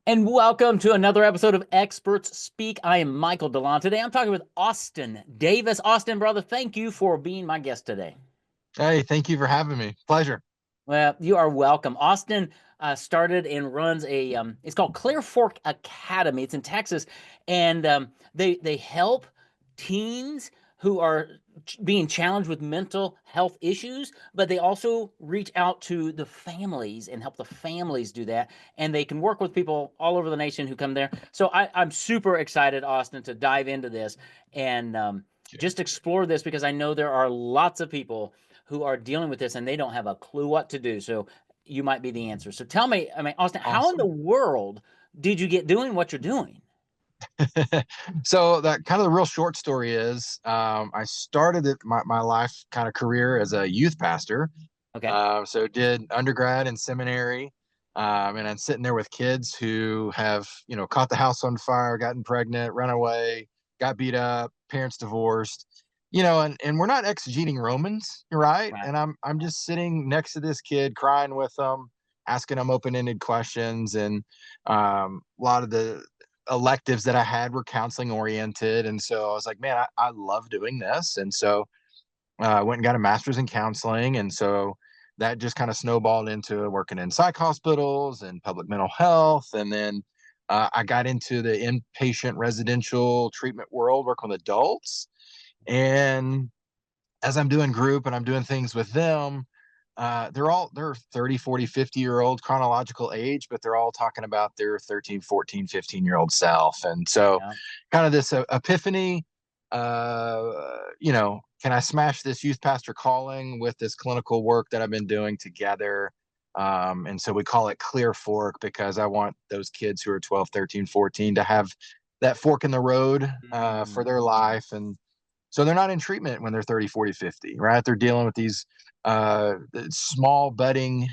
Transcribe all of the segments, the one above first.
And welcome to another episode of Experts Speak. I am Michael DeLon. Today I'm talking with Austin Davis. Austin, brother, thank you for being my guest today. Hey, thank you for having me. Pleasure. Well, you are welcome. Austin started and runs it's called Clear Fork Academy. It's in Texas, and they help teens who are being challenged with mental health issues, but they also reach out to the families and help the families do that. And they can work with people all over the nation who come there. So I'm super excited, Austin, to dive into this and just explore this because I know there are lots of people who are dealing with this and they don't have a clue what to do. So you might be the answer. So tell me, I mean, Austin, how in the Awesome. world did you get doing what you're doing? So that kind of the real short story is I started my life kind of career as a youth pastor. Okay. So did undergrad and seminary. And I'm sitting there with kids who have, caught the house on fire, gotten pregnant, run away, got beat up, parents divorced, and we're not exegeting Romans, right? Right. And I'm just sitting next to this kid, crying with them, asking them open-ended questions, and a lot of the electives that I had were counseling oriented. And so I was like, man, I love doing this. And so I went and got a master's in counseling. And so that just kind of snowballed into working in psych hospitals and public mental health. And then I got into the inpatient residential treatment world, working with adults. And as I'm doing group and I'm doing things with them, they're 30, 40, 50-year old chronological age, but they're all talking about their 13, 14, 15-year-old self. And so Yeah. kind of this epiphany, can I smash this youth pastor calling with this clinical work that I've been doing together? And so we call it Clear Fork because I want those kids who are 12, 13, 14 to have that fork in the road for Mm. their life. And so they're not in treatment when they're 30, 40, 50, right? They're dealing with these small budding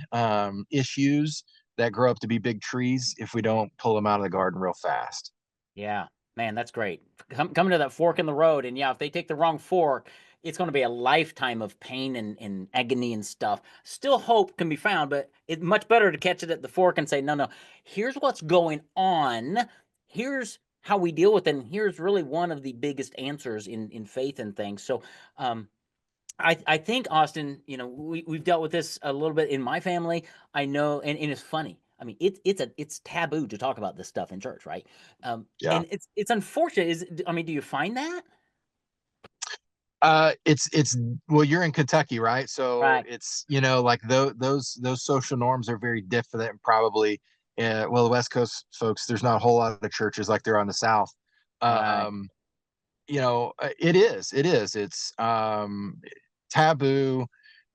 issues that grow up to be big trees if we don't pull them out of the garden real fast. Yeah. Man, that's great. Coming to that fork in the road. And yeah, if they take the wrong fork, it's going to be a lifetime of pain and agony and stuff. Still, hope can be found, but it's much better to catch it at the fork and say, no, no, here's what's going on. Here's how we deal with it. And here's really one of the biggest answers in faith and things. So, um, I think Austin, we've dealt with this a little bit in my family. I know, and it's funny. I mean, it's taboo to talk about this stuff in church, right? Yeah. And it's unfortunate. I mean, do you find that? It's well, you're in Kentucky, right? So Right. it's like those social norms are very different, and probably well, the West Coast folks, there's not a whole lot of churches like there are in the South. Right. Um, it's taboo,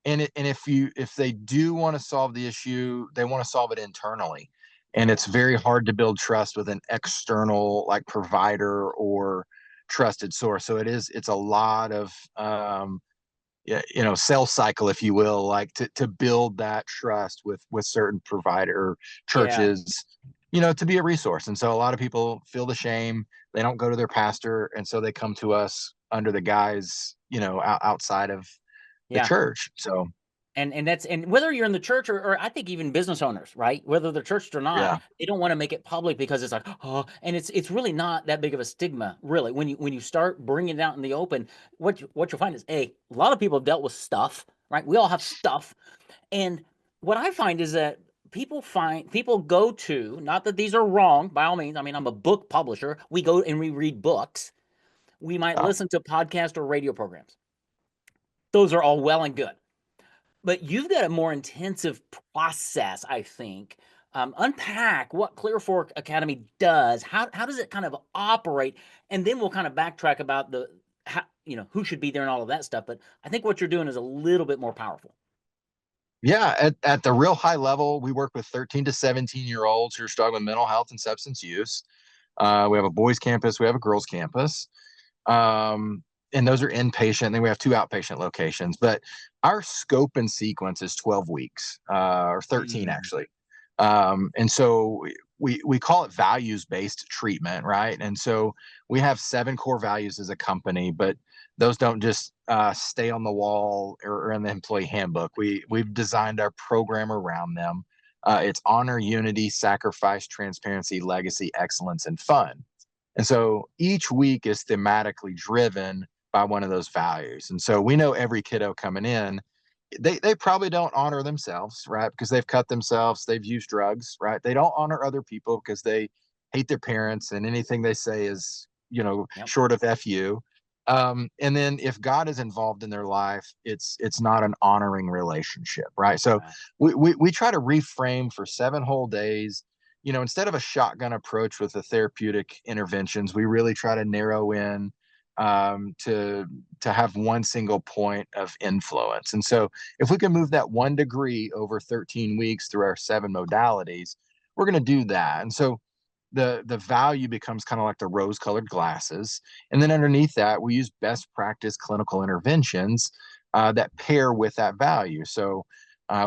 and if they do want to solve the issue, they want to solve it internally, and it's Yeah. very hard to build trust with an external like provider or trusted source. So it's a lot of yeah, sales cycle, if you will, like to build that trust with certain provider Yeah. churches, to be a resource. And so a lot of people feel the shame. They don't go to their pastor, and so they come to us under the guise, outside of the Yeah. church. So And whether you're in the church or I think even business owners, right? Whether they're churched or not, yeah, they don't want to make it public because it's like, oh, and it's really not that big of a stigma, really. When you start bringing it out in the open, what you'll find is, a lot of people have dealt with stuff, right? We all have stuff, and what I find is that people go to, not that these are wrong by all means. I mean, I'm a book publisher. We go and we read books. We might yeah. listen to podcast or radio programs. Those are all well and good. But you've got a more intensive process, I think. Unpack what Clear Fork Academy does. How does it kind of operate? And then we'll kind of backtrack about who should be there and all of that stuff. But I think what you're doing is a little bit more powerful. Yeah, at the real high level, we work with 13 to 17-year olds who are struggling with mental health and substance use. We have a boys campus, we have a girls campus. And those are inpatient. Then we have two outpatient locations. But our scope and sequence is 12 weeks, or 13 Mm. actually. And so we call it values based treatment, right? And so we have 7 core values as a company, but those don't just stay on the wall or in the employee handbook. We've designed our program around them. It's honor, unity, sacrifice, transparency, legacy, excellence, and fun. And so each week is thematically driven by one of those values. And so we know every kiddo coming in, they probably don't honor themselves, right? Because they've cut themselves, they've used drugs, right? They don't honor other people because they hate their parents, and anything they say is, Yep. short of fu. And then if God is involved in their life, it's not an honoring relationship, right? So Right. we try to reframe for 7 whole days. Instead of a shotgun approach with the therapeutic interventions, we really try to narrow in, to have one single point of influence. And so if we can move that 1 degree over 13 weeks through our 7 modalities, we're going to do that. And so the value becomes kind of like the rose colored glasses. And then underneath that, we use best practice clinical interventions that pair with that value. So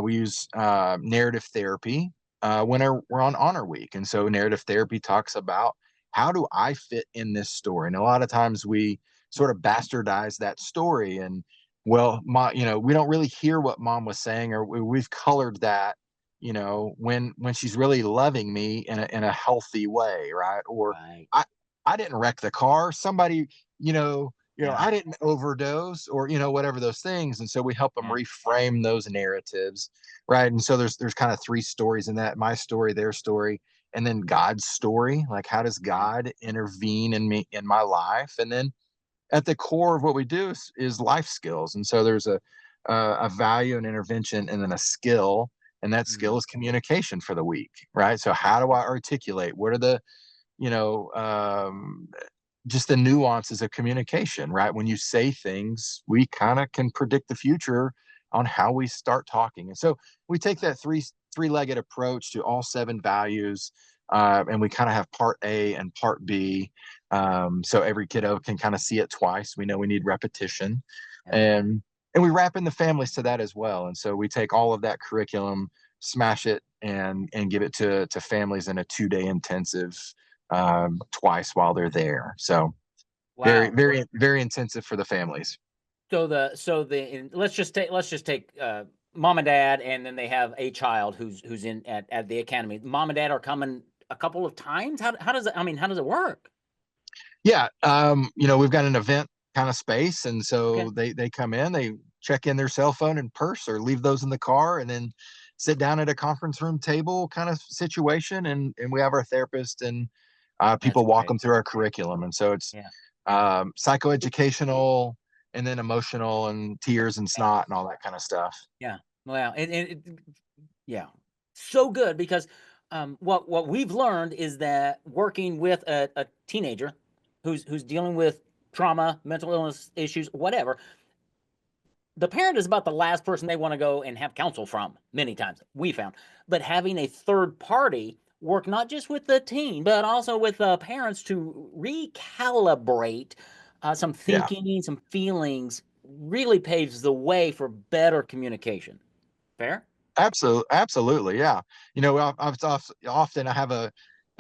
we use narrative therapy when we're on honor week. And so narrative therapy talks about, how do I fit in this story? And a lot of times we sort of bastardize that story, and, well, we don't really hear what mom was saying, or we've colored that, when she's really loving me in a healthy way, right? Or Right. I I didn't wreck the car. Somebody, Yeah. I didn't overdose, or whatever those things. And so we help them Yeah. reframe those narratives, right? And so there's kind of three stories in that: my story, their story, and then God's story. Like, how does Yeah. God intervene in my life? And then at the core of what we do is life skills. And so there's a value and intervention, and then a skill, and that Mhm. skill is communication for the week, right? So how do I articulate? What are the, you know just the nuances of communication, right? When you say things, we kind of can predict the future on how we start talking. And so we take Wow. that three-legged approach to all 7 values, and we kind of have part A and part B. So every kiddo can kind of see it twice. We know we need repetition, Yeah. and we wrap in the families to that as well. And so we take all of that curriculum, smash it, and give it to families in a 2-day intensive, twice while they're there. So very, Wow. very, very intensive for the families. Let's just take mom and dad, and then they have a child who's in at the academy. Mom and dad are coming a couple of times. How does it? I mean, how does it work? Yeah, we've got an event kind of space, and Okay. so they come in, they check in their cell phone and purse, or leave those in the car, and then sit down at a conference room table kind of situation, and we have our therapist, and That's people walk great. them through our curriculum. And so it's Yeah. psychoeducational, and then emotional, and tears and snot and all that kind of stuff. Yeah. Wow. Yeah. So good because what we've learned is that working with a teenager who's dealing with trauma, mental illness issues, whatever, the parent is about the last person they want to go and have counsel from many times we found. But having a third party work not just with the teen but also with the parents to recalibrate some Yeah. thinking, some feelings, really paves the way for better communication. Fair. Absolutely, yeah. Often I have a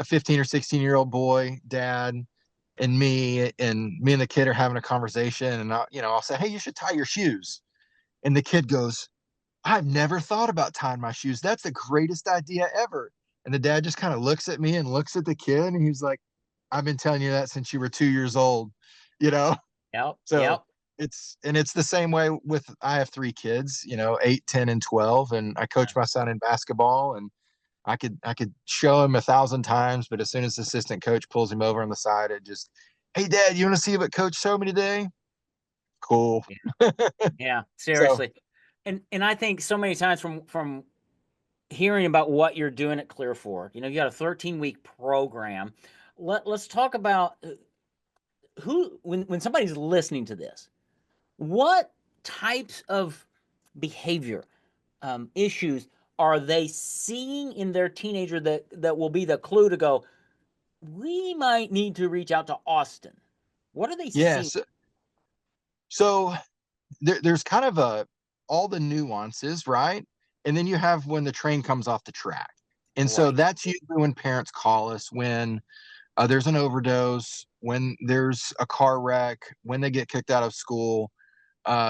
15 or 16-year-old boy, dad, and the kid are having a conversation, and I'll say, "Hey, you should tie your shoes." And the kid goes, "I've never thought about tying my shoes. That's the greatest idea ever." And the dad just kind of looks at me and looks at the kid, and he's like, "I've been telling you that since you were 2 years old," you know? Yep. So Yep. it's the same way with, I have 3 kids, 8, 10, and 12, and I Yeah. coach my son in basketball, and I could show him 1,000 times, but as soon as the assistant coach pulls him over on the side, it just, "Hey, Dad, you want to see what Coach showed me today?" Cool. Yeah. Yeah, So seriously. And I think so many times from hearing about what you're doing at Clear Fork, you got a 13-week program. Let's talk about who when somebody's listening to this, what types of behavior issues are they seeing in their teenager that will be the clue to go, we might need to reach out to Austin. What are they yeah, seeing? so there's kind of all the nuances, right? And then you have when the train comes off the track. And so Right. that's usually when parents call us, when there's an overdose, when there's a car wreck, when they get kicked out of school,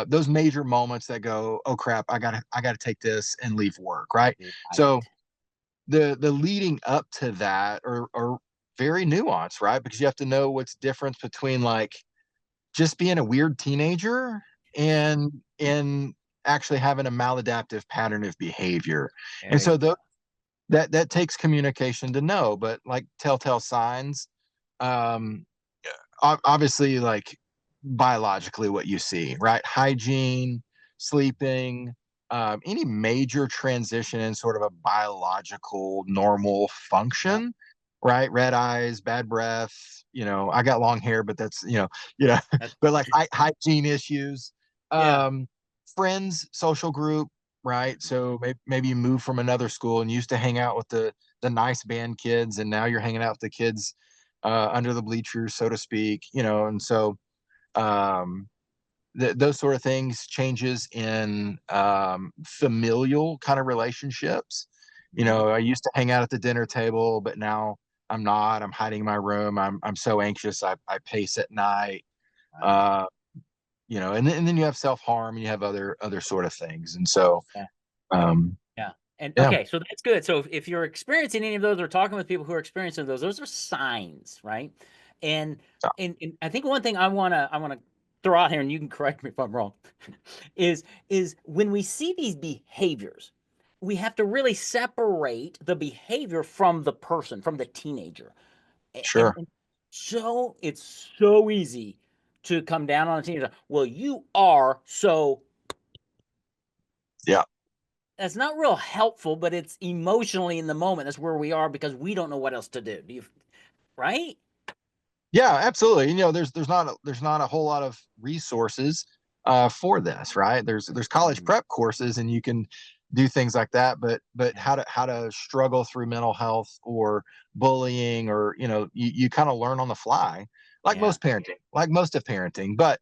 those major moments that go, "Oh crap, I gotta take this and leave work," right? So Right. the leading up to that are very nuanced, right? Because you have to know what's difference between like just being a weird teenager and actually having a maladaptive pattern of behavior. And There so you go. that takes communication to know, but like telltale signs, um obviously, like biologically what you see, right? Hygiene, sleeping, any major transition in sort of a biological normal Yeah. function, right? Red eyes, bad breath. I got long hair, but that's That's, but like hygiene issues, yeah. um, friends, social group, right? So maybe you move from another school and used to hang out with the nice band kids, and now you're hanging out with the kids under the bleachers, so to speak, and so um, those sort of things, changes in familial kind of relationships. Hmm. I used to hang out at the dinner table, but now I'm not. I'm hiding in my room. I'm so anxious. I pace at night. Right. Uh, and then you have self harm, and you have other sort of things. And so, Yeah. um, Yeah. And yeah, okay, so that's good. So if you're experiencing any of those or talking with people who are experiencing those are signs, right? And and I think one thing I wanna throw out here, and you can correct me if I'm wrong, is when we see these behaviors, we have to really separate the behavior from the person, from the teenager. And, sure, and so it's so easy to come down on a teenager. Well, you are so yeah. that's not real helpful, but it's emotionally in the moment. That's where we are because we don't know what else to do. Do you right? Yeah, absolutely. There's not a whole lot of resources for this, right? There's college Mm, prep courses, and you can do things like that, but yeah, how to struggle through mental health or bullying, or you kind of learn on the fly, yeah, like most of parenting. But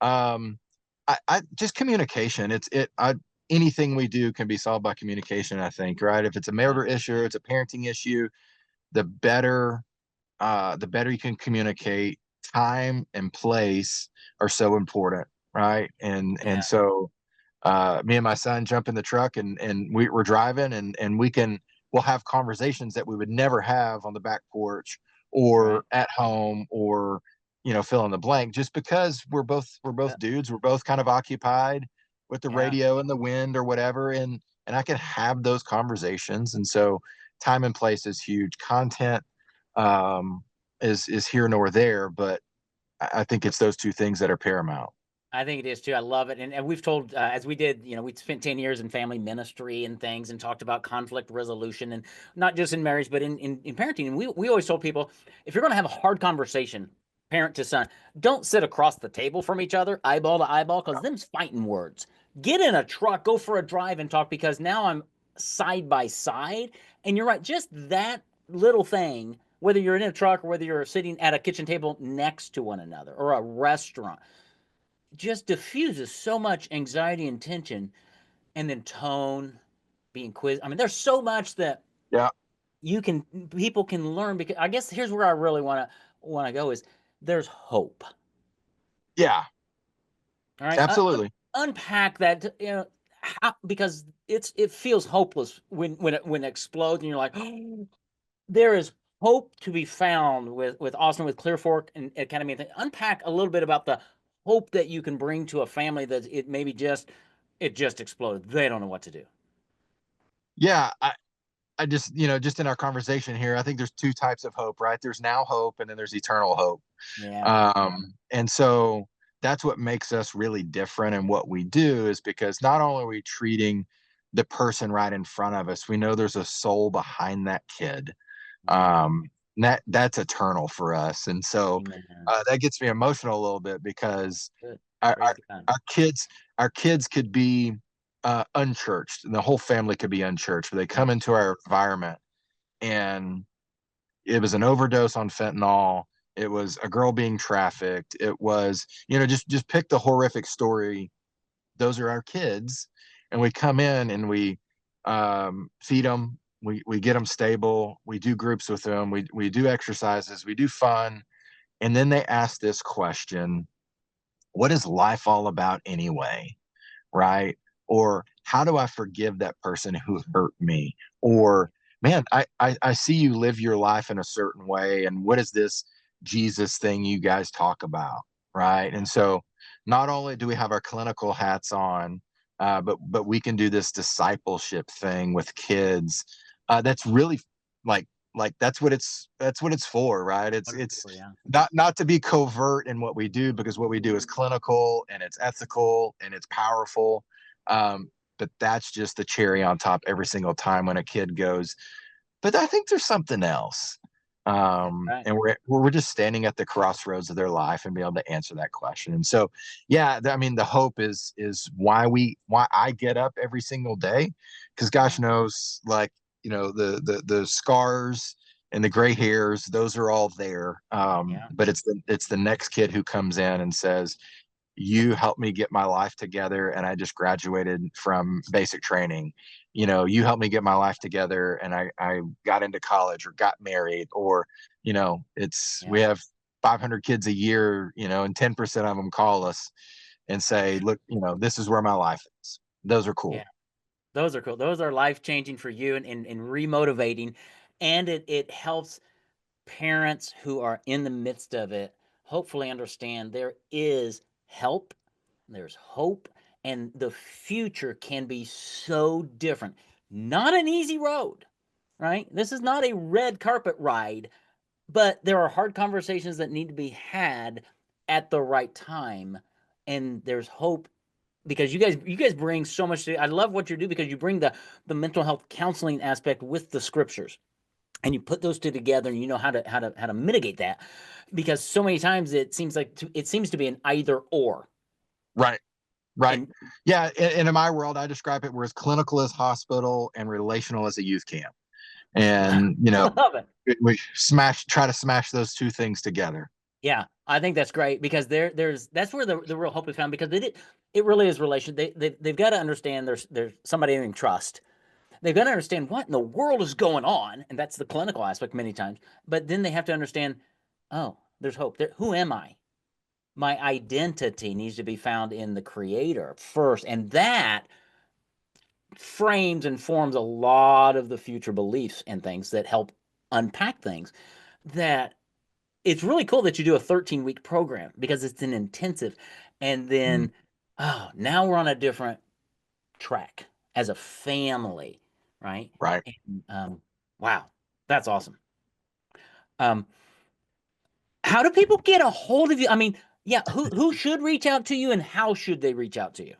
um, I just communication. Anything we do can be solved by communication. I think, right? If it's a yeah, marital issue, it's a parenting issue, the better you can communicate. Time and place are so important, right? And yeah, so me and my son jump in the truck, and we're driving, and we'll have conversations that we would never have on the back porch right. or at home, or fill in the blank, just because we're both Yeah, dudes. We're both kind of occupied with the yeah. radio and the wind or whatever, and I can have those conversations. And so time and place is huge. Content um is here nor there, but I think it's those two things that are paramount. I think it is too. I love it. And we've told, as we did, we spent 10 years in family ministry and things and talked about conflict resolution and not just in marriage, but in parenting. And we always told people if you're going to have a hard conversation, parent to son, don't sit across the table from each other, eyeball to eyeball, because them's fighting words. Get in a truck, go for a drive and talk because now I'm side by side. And you're right, just that little thing, whether you're in a truck or whether you're sitting at a kitchen table next to one another or a restaurant just diffuses so much anxiety and tension and then tone being quiz. I mean, there's so much that Yeah, you can people can learn because I guess here's where I really want to go is there's hope. yeah, All right. absolutely. Unpack that because it feels hopeless when it explodes and you're like oh, there is hope to be found with Austin with Clear Fork and Academy. Unpack a little bit about the hope that you can bring to a family that it maybe just exploded. They don't know what to do. Yeah, I just just in our conversation here, I think there's two types of hope, right? There's now hope, and then there's eternal hope. Yeah. And so that's what makes us really different in what we do, is because not only are we treating the person right in front of us, we know there's a soul behind that kid. Yeah. That's eternal for us. And so Amen. that gets me emotional a little bit, because Good. our, Praise our, God. our kids could be unchurched, and the whole family could be unchurched, but they Yeah. come into our environment, and it was an overdose on fentanyl. It was a girl being trafficked. It was, just pick the horrific story. Those are our kids, and we come in and we feed them. We get them stable. We do groups with them. We do exercises. We do fun, and then they ask this question: what is life all about anyway? Right? Or how do I forgive that person who hurt me? Or man, I see you live your life in a certain way, and what is this Jesus thing you guys talk about, right? Yeah, And so not only do we have our clinical hats on, but we can do this discipleship thing with kids. That's really like that's what it's for, right? It's wonderful, yeah, not to be covert in what we do, because what we do is clinical and it's ethical and it's powerful. But that's just the cherry on top every single time when a kid goes, but I think there's something else. right, And we're just standing at the crossroads of their life and be able to answer that question. And so, yeah, I mean, the hope is why I get up every single day, because yeah, gosh knows, like, the scars and the gray hairs, those are all there. yeah, But it's the next kid who comes in and says, you helped me get my life together and I just graduated from basic training. You helped me get my life together and I got into college or got married, or we yeah, have 500 kids a year, and 10% of them call us and say, look, this is where my life is. Those are yeah. cool. Those are cool. Those are life changing for you and remotivating, and it helps parents who are in the midst of it hopefully understand there is help, there's hope, and the future can be so different. Not an easy road, right? This is not a red carpet ride, but there are hard conversations that need to be had at the right time, and there's hope because you guys bring so much to. I love what you do because you bring the mental health counseling aspect with the scriptures, and you put those two together, and you know how to mitigate that, because so many times it seems to be an either or. Right. Right. And Yeah. And in my world, I describe it, we're as clinical as hospital and relational as a youth camp. And, I love it. we try to smash those two things together. Yeah, I think that's great because there's that's where the real hope is found because it really is relation. They've got to understand there's somebody they can trust. They've got to understand what in the world is going on, and that's the clinical aspect many times. But then they have to understand, oh, there's hope. Who am I? My identity needs to be found in the Creator first, and that frames and forms a lot of the future beliefs and things that help unpack things. That it's really cool that you do a 13-week program because it's an intensive, and Mm, then now we're on a different track as a family, right? right. And, wow, that's awesome. Um, how do people get a hold of you? I mean, yeah, who should reach out to you, and how should they reach out to you?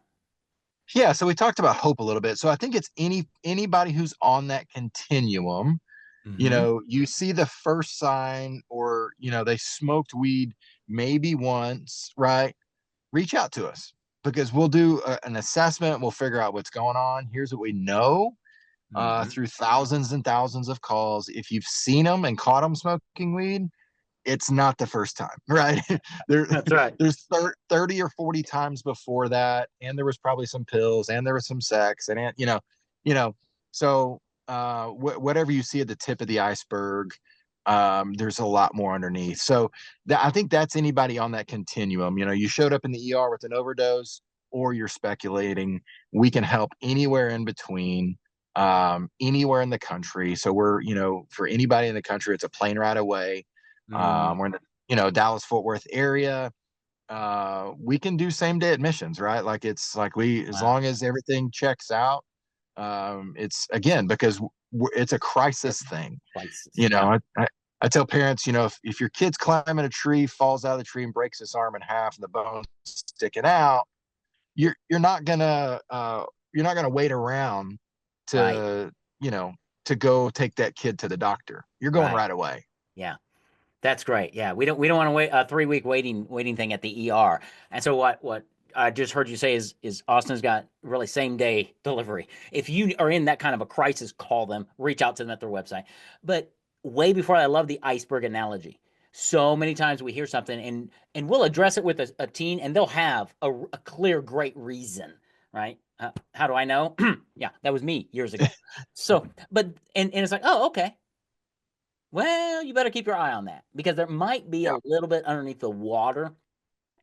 Yeah, so we talked about hope a little bit. So I think it's anybody who's on that continuum. Mm-hmm. You see the first sign, or they smoked weed maybe once, right? Reach out to us, because we'll do an assessment. We'll figure out what's going on. Here's what we know, Mm-hmm. through thousands and thousands of calls. If you've seen them and caught them smoking weed, it's not the first time, right? there, That's right. there's 30 or 40 times before that, and there was probably some pills, and there was some sex, and you know. So whatever you see at the tip of the iceberg, there's a lot more underneath. So I think that's anybody on that continuum. You showed up in the ER with an overdose, or you're speculating. We can help anywhere in between. Anywhere in the country. So we're, for anybody in the country, it's a plane ride away. Mm, We're in the Dallas Fort Worth area. We can do same day admissions, right? Like, it's like, as wow. long as everything checks out. It's, again, because it's a crisis thing. Crisis. You Yeah. know, I tell parents, if your kid's climbing a tree, falls out of the tree, and breaks his arm in half, and the bone's sticking out, you're not gonna wait around Right. to you know to go take that kid to the doctor. You're going Right. right away. Yeah. That's great. Yeah, we don't want to wait a 3 week waiting thing at the ER. And so what I just heard you say is Austin's got really same day delivery. If you are in that kind of a crisis, call them, reach out to them at their website. But way before, I love the iceberg analogy. So many times we hear something and we'll address it with a teen, and they'll have a clear great reason, right? How do I know? Yeah, that was me years ago. So, but and it's like, oh, okay, well, you better keep your eye on that because there might be a Yeah, little bit underneath the water,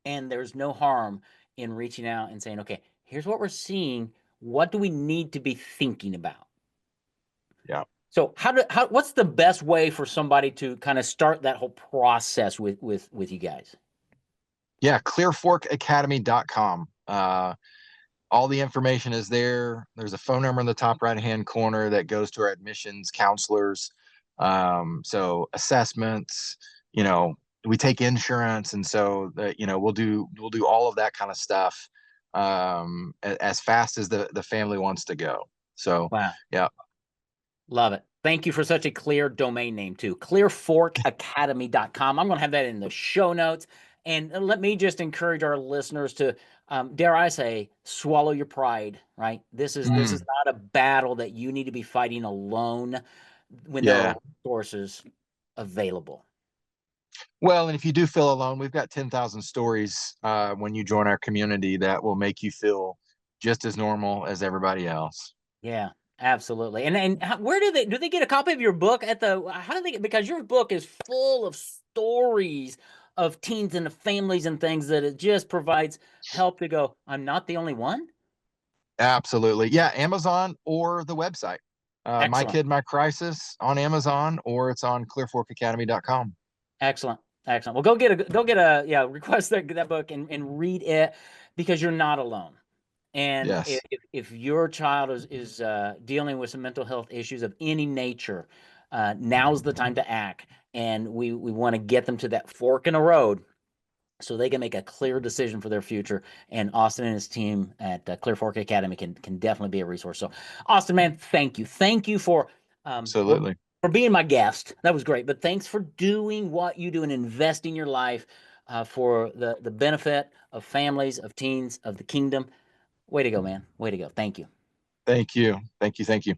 and there's no harm in reaching out and saying, okay, here's what we're seeing. What do we need to be thinking about? yeah. So what's the best way for somebody to kind of start that whole process with you guys? Yeah, clearforkacademy.com. All the information is there. There's a phone number in the top right hand corner that goes to our admissions counselors. So assessments, you know, we take insurance, and so that we'll do all of that kind of stuff as fast as the family wants to go. So Wow. yeah, Love it. Thank you for such a clear domain name too. Clearforkacademy.com. I'm going to have that in the show notes. And let me just encourage our listeners to, dare I say, swallow your pride, right? This is mm, not a battle that you need to be fighting alone when there are yeah. resources available. Well, and if you do feel alone, we've got 10,000 stories when you join our community that will make you feel just as normal as everybody else. Yeah, absolutely. And where do they get a copy of your book at the how do they get because your book is full of stories of teens and the families and things that it just provides help to go, I'm not the only one? Absolutely. Yeah, Amazon or the website. My Excellent. Kid, My Crisis on Amazon, or it's on clearforkacademy.com. Excellent. Excellent. Well, go get a yeah, request that book and read it because you're not alone. And Yes. if your child is dealing with some mental health issues of any nature, now's the time to act. And we want to get them to that fork in the road so they can make a clear decision for their future. And Austin and his team at Clear Fork Academy can definitely be a resource. So, Austin, man, thank you for Absolutely. being my guest. That was great. But thanks for doing what you do and investing your life for the benefit of families, of teens, of the kingdom. Way to go, man. Way to go. Thank you. Thank you. Thank you. Thank you.